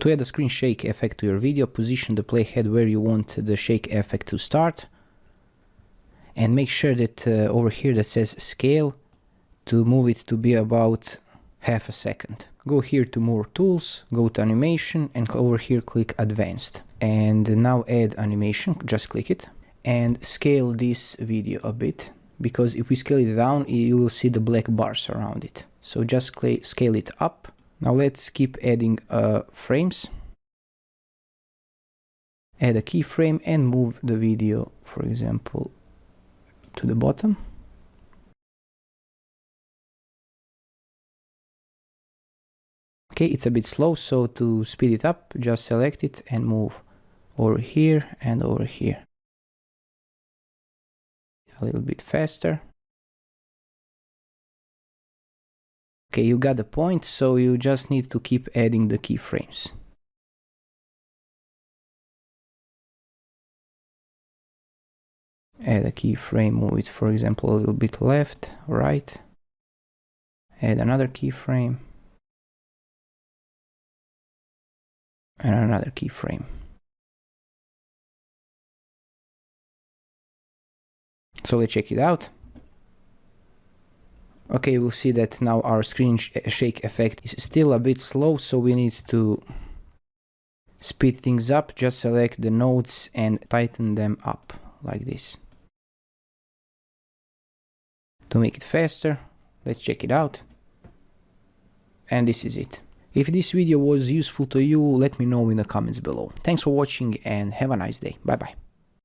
To add a screen shake effect to your video, position the playhead where you want the shake effect to start. And make sure that over here that says scale, to move it to be about half a second. Go here to more tools, go to animation, and over here click advanced. And now add animation, just click it. And scale this video a bit, because if we scale it down, you will see the black bars around it. So just scale it up. Now let's keep adding frames. Add a keyframe and move the video, for example, to the bottom. Okay, it's a bit slow, so to speed it up, just select it and move over here and over here. A little bit faster. Okay, you got the point, so you just need to keep adding the keyframes. Add a keyframe, move it, for example, a little bit left, right. Add another keyframe. And another keyframe. So let's check it out. Okay, we'll see that now our screen shake effect is still a bit slow, so we need to speed things up. Just select the nodes and tighten them up like this. To make it faster, let's check it out. And this is it. If this video was useful to you, let me know in the comments below. Thanks for watching and have a nice day. Bye bye.